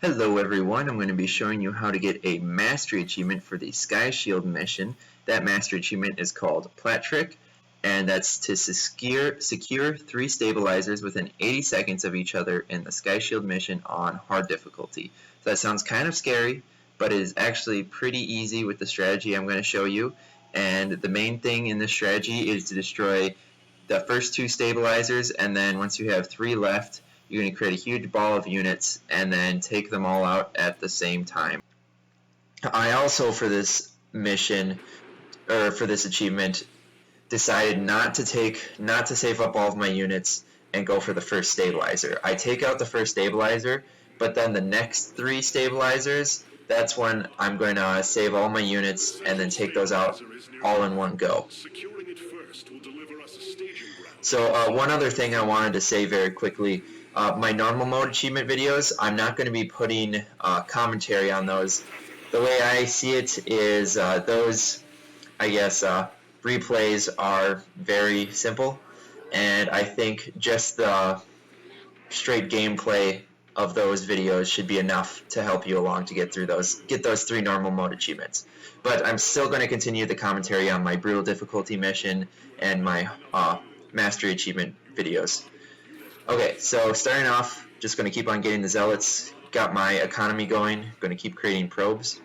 Hello everyone, I'm going to be showing you how to get a Mastery Achievement for the Sky Shield mission. That Mastery Achievement is called Plat Trick, and that's to secure 3 stabilizers within 80 seconds of each other in the Sky Shield mission on hard difficulty. So that sounds kind of scary, but it is actually pretty easy with the strategy I'm going to show you. And the main thing in this strategy is to destroy the first 2 stabilizers, and then once you have 3 left, you're going to create a huge ball of units and then take them all out at the same time. I also, for this mission, or for this achievement, decided not to save up all of my units and go for the first stabilizer. I take out the first stabilizer, but then the next 3 stabilizers, that's when I'm going to save all my units and then take those out all in one go. So one other thing I wanted to say very quickly, my normal mode achievement videos, I'm not going to be putting commentary on those. The way I see it is those, I guess, replays are very simple, and I think just the straight gameplay of those videos should be enough to help you along to get those 3 normal mode achievements. But I'm still going to continue the commentary on my brutal difficulty mission and my mastery achievement videos. Okay, so starting off, just going to keep on getting the zealots, got my economy going, going to keep creating probes,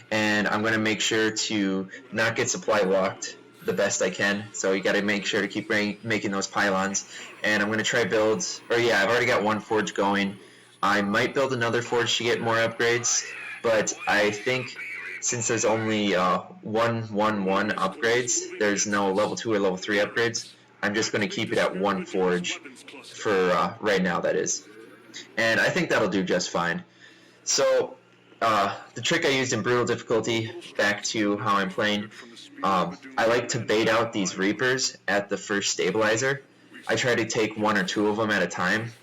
and I'm going to make sure to not get supply locked the best I can, so you got to make sure to keep making those pylons. And I'm going to try build, I've already got 1 forge going. I might build another forge to get more upgrades, but I think since there's only 1 upgrades, there's no level 2 or level 3 upgrades, I'm just going to keep it at 1 forge for right now, that is. And I think that'll do just fine. So the trick I used in brutal difficulty, back to how I'm playing, I like to bait out these reapers at the first stabilizer. I try to take 1 or 2 of them at a time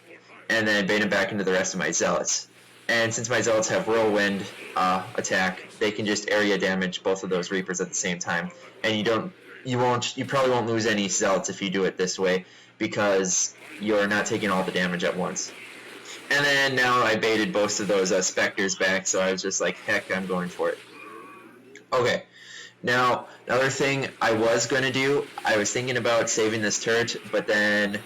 and then bait them back into the rest of my zealots. And since my zealots have whirlwind attack, they can just area damage both of those reapers at the same time, and you probably won't lose any zealots if you do it this way, because you're not taking all the damage at once. And then now I baited both of those specters back, so I was just like, heck, I'm going for it. Okay, now another thing I was going to do, I was thinking about saving this turret, but then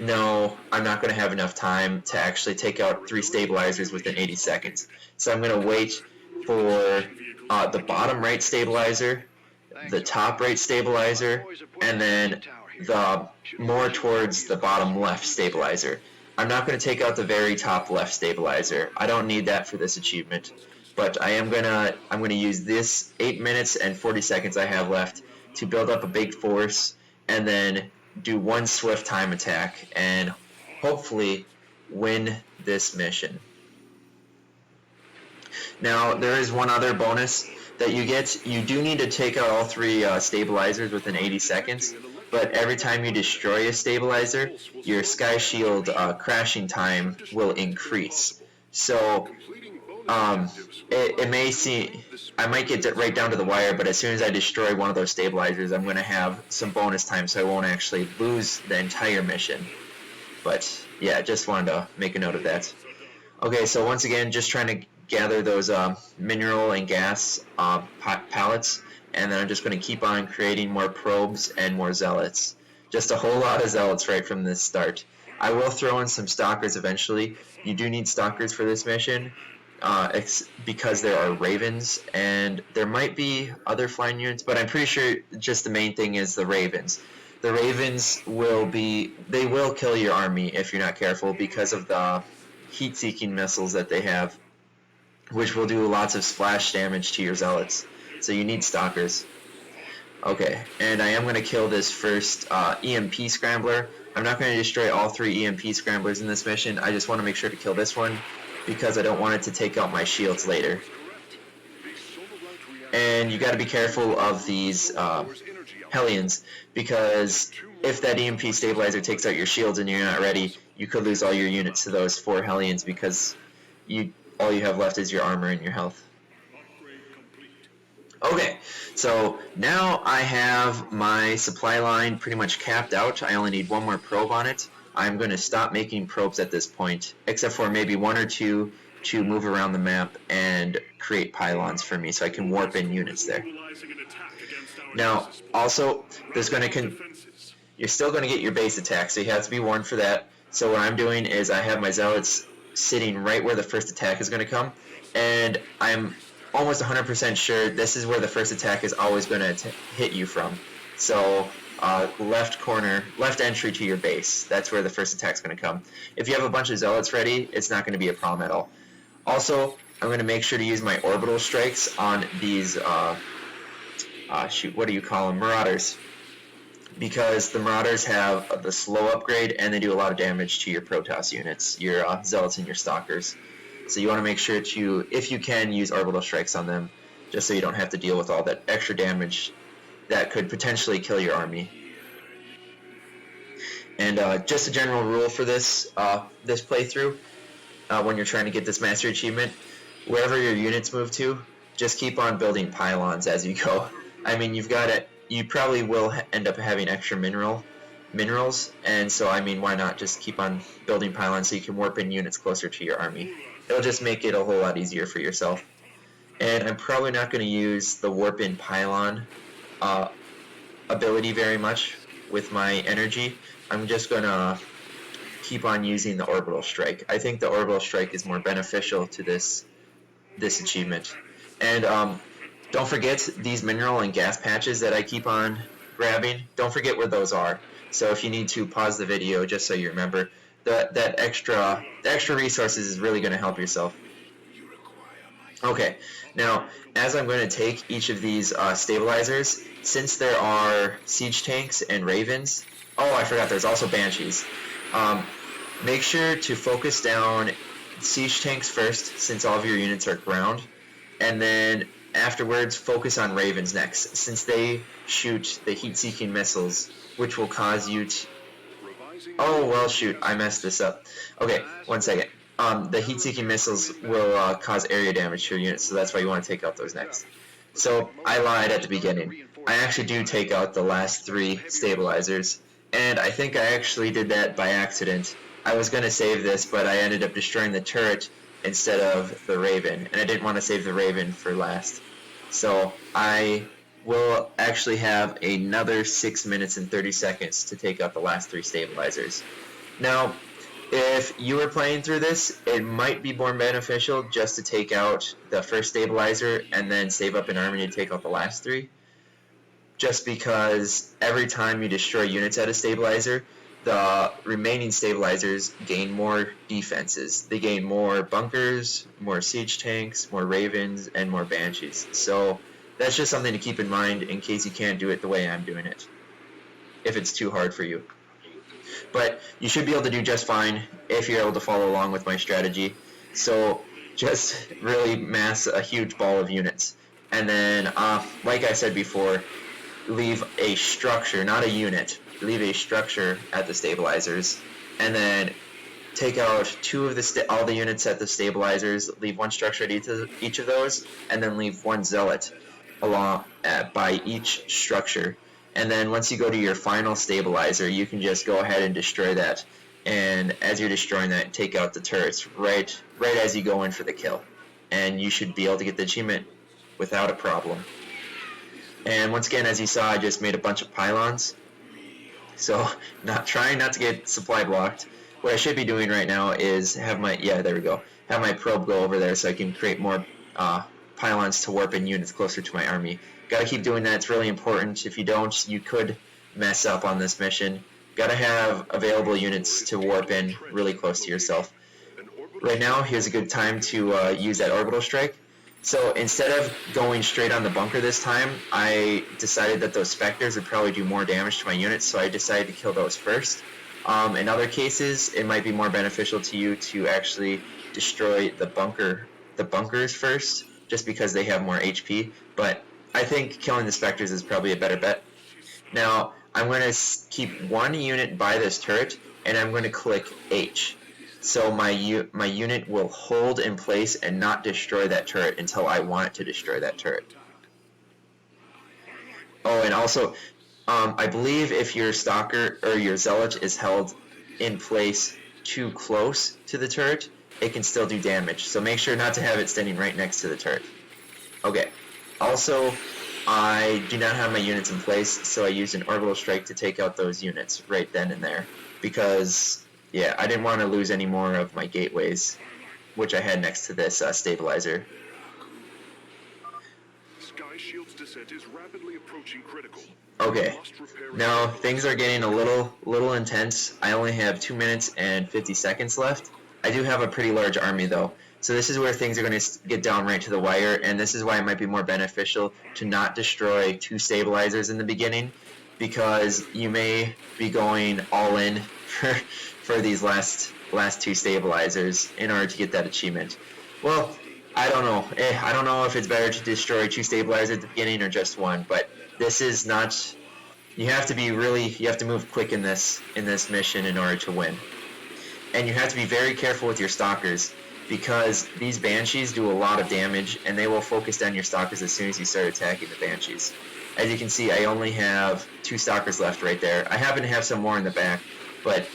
no, I'm not going to have enough time to actually take out 3 stabilizers within 80 seconds. So I'm going to wait for the bottom right stabilizer, the top right stabilizer, and then the more towards the bottom left stabilizer. I'm not going to take out the very top left stabilizer. I don't need that for this achievement, but I'm gonna use this 8 minutes and 40 seconds I have left to build up a big force and then do 1 swift time attack and hopefully win this mission. Now there is one other bonus that you get. You do need to take out all 3 stabilizers within 80 seconds, but every time you destroy a stabilizer, your Sky Shield crashing time will increase. So it may seem, I might get right down to the wire, but as soon as I destroy one of those stabilizers, I'm going to have some bonus time, so I won't actually lose the entire mission. But yeah, just wanted to make a note of that. Okay, so once again, just trying to gather those mineral and gas pallets, and then I'm just going to keep on creating more probes and more zealots. Just a whole lot of zealots right from this start. I will throw in some stalkers eventually. You do need stalkers for this mission, because there are ravens, and there might be other flying units, but I'm pretty sure just the main thing is the ravens. The ravens will kill your army if you're not careful, because of the heat-seeking missiles that they have, which will do lots of splash damage to your zealots. So you need stalkers. Okay, and I am going to kill this first EMP scrambler. I'm not going to destroy all 3 EMP scramblers in this mission. I just want to make sure to kill this one, because I don't want it to take out my shields later. And you got to be careful of these Hellions, because if that EMP stabilizer takes out your shields and you're not ready, you could lose all your units to those 4 Hellions, because all you have left is your armor and your health. Okay, so now I have my supply line pretty much capped out. I only need 1 more probe on it. I'm going to stop making probes at this point, except for maybe one or two to move around the map and create pylons for me so I can warp in units there. Now, also, there's going to you're still going to get your base attack, so you have to be warned for that. So what I'm doing is I have my zealots sitting right where the first attack is going to come, and I'm almost 100% sure this is where the first attack is always going to hit you from. So left corner, left entry to your base, that's where the first attack is going to come. If you have a bunch of zealots ready, it's not going to be a problem at all. Also, I'm going to make sure to use my orbital strikes on these, what do you call them, marauders. Because the marauders have the slow upgrade and they do a lot of damage to your Protoss units, your zealots and your stalkers. So you want to make sure to, if you can, use orbital strikes on them, just so you don't have to deal with all that extra damage that could potentially kill your army. And just a general rule for this this playthrough, when you're trying to get this mastery achievement, wherever your units move to, just keep on building pylons as you go. I mean, you probably will end up having extra minerals, and so I mean, why not just keep on building pylons so you can warp in units closer to your army. It'll just make it a whole lot easier for yourself. And I'm probably not going to use the warp in pylon ability very much with my energy. I'm just going to keep on using the orbital strike. I think the orbital strike is more beneficial to this achievement. And don't forget these mineral and gas patches that I keep on grabbing. Don't forget where those are. So if you need to, pause the video just so you remember. The extra resources is really going to help yourself. Okay, now as I'm going to take each of these stabilizers, since there are siege tanks and ravens, oh, I forgot, there's also banshees. Make sure to focus down siege tanks first, since all of your units are ground, and then afterwards focus on ravens next, since they shoot the heat-seeking missiles, which will cause you to... Oh, well, shoot, I messed this up. Okay, one second. The heat-seeking missiles will cause area damage to your units, so that's why you want to take out those next. So, I lied at the beginning. I actually do take out the last 3 stabilizers, and I think I actually did that by accident. I was going to save this, but I ended up destroying the turret instead of the Raven, and I didn't want to save the Raven for last. So I will actually have another 6 minutes and 30 seconds to take out the last 3 stabilizers. Now, if you were playing through this, it might be more beneficial just to take out the first stabilizer and then save up an army to take out the last 3. Just because every time you destroy units at a stabilizer, the remaining stabilizers gain more defenses. They gain more bunkers, more siege tanks, more ravens, and more banshees. So that's just something to keep in mind in case you can't do it the way I'm doing it, if it's too hard for you. But you should be able to do just fine if you're able to follow along with my strategy. So just really mass a huge ball of units. And then, like I said before, leave a structure, not a unit, leave a structure at the stabilizers, and then take out all the units at the stabilizers, leave one structure at each of those, and then leave one zealot along by each structure. And then once you go to your final stabilizer, you can just go ahead and destroy that. And as you're destroying that, take out the turrets right as you go in for the kill. And you should be able to get the achievement without a problem. And once again, as you saw, I just made a bunch of pylons. So, trying not to get supply blocked. What I should be doing right now is have my probe go over there so I can create more pylons to warp in units closer to my army. Gotta keep doing that, it's really important. If you don't, you could mess up on this mission. Gotta have available units to warp in really close to yourself. Right now, here's a good time to use that orbital strike. So instead of going straight on the bunker this time, I decided that those specters would probably do more damage to my units, so I decided to kill those first. In other cases, it might be more beneficial to you to actually destroy the bunkers first, just because they have more HP, but I think killing the specters is probably a better bet. Now, I'm going to keep one unit by this turret, and I'm going to click H. So my unit will hold in place and not destroy that turret until I want it to destroy that turret. Oh, and also, I believe if your stalker or your zealot is held in place too close to the turret, it can still do damage. So make sure not to have it standing right next to the turret. Okay. Also, I do not have my units in place, so I used an orbital strike to take out those units right then and there. Because, yeah, I didn't want to lose any more of my gateways, which I had next to this stabilizer. Sky Shield's descent is rapidly approaching critical. Okay, now things are getting a little intense. I only have 2 minutes and 50 seconds left. I do have a pretty large army though, so this is where things are going to get down right to the wire, and this is why it might be more beneficial to not destroy 2 stabilizers in the beginning, because you may be going all in for these last 2 stabilizers in order to get that achievement. Well, I don't know. I don't know if it's better to destroy 2 stabilizers at the beginning or just 1, but this is not. You have to be you have to move quick in this mission in order to win. And you have to be very careful with your stalkers, because these banshees do a lot of damage, and they will focus down your stalkers as soon as you start attacking the banshees. As you can see, I only have 2 stalkers left right there. I happen to have some more in the back, but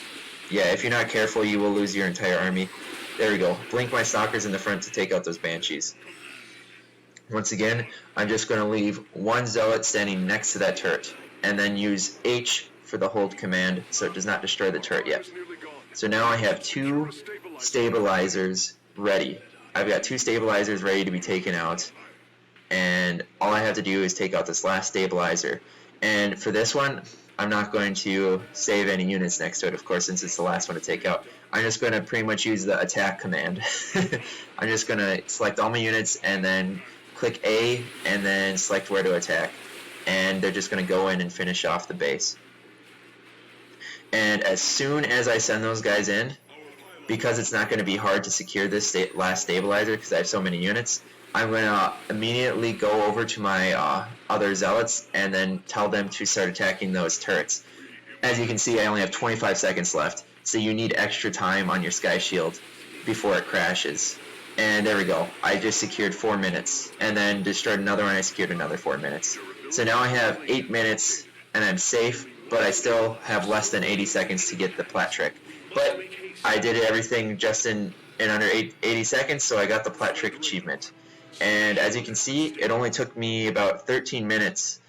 yeah, if you're not careful, you will lose your entire army. There we go. Blink my stalkers in the front to take out those banshees. Once again, I'm just going to leave 1 zealot standing next to that turret, and then use H for the hold command so it does not destroy the turret yet. So now I have 2 stabilizers ready. I've got 2 stabilizers ready to be taken out, and all I have to do is take out this last stabilizer. And for this one, I'm not going to save any units next to it, of course, since it's the last one to take out. I'm just going to pretty much use the attack command. I'm just going to select all my units and then click A and then select where to attack. And they're just going to go in and finish off the base. And as soon as I send those guys in, because it's not going to be hard to secure this last stabilizer because I have so many units, I'm going to immediately go over to my other zealots and then tell them to start attacking those turrets. As you can see, I only have 25 seconds left, so you need extra time on your Sky Shield before it crashes. And there we go. I just secured 4 minutes, and then destroyed another one. I secured another 4 minutes. So now I have 8 minutes, and I'm safe, but I still have less than 80 seconds to get the Plat Trick. But I did everything just in under 80 seconds, so I got the Plat Trick Achievement. And as you can see, it only took me about 13 minutes,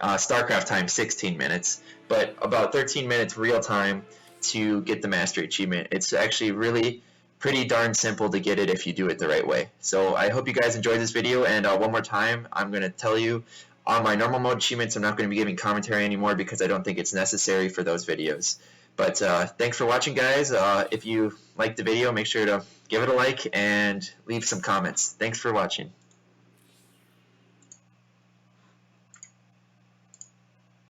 StarCraft time 16 minutes, but about 13 minutes real time to get the Mastery Achievement. It's actually really pretty darn simple to get it if you do it the right way. So I hope you guys enjoyed this video, and one more time, I'm going to tell you, on my normal mode achievements, I'm not going to be giving commentary anymore because I don't think it's necessary for those videos. But thanks for watching, guys. If you liked the video, make sure to give it a like and leave some comments. Thanks for watching.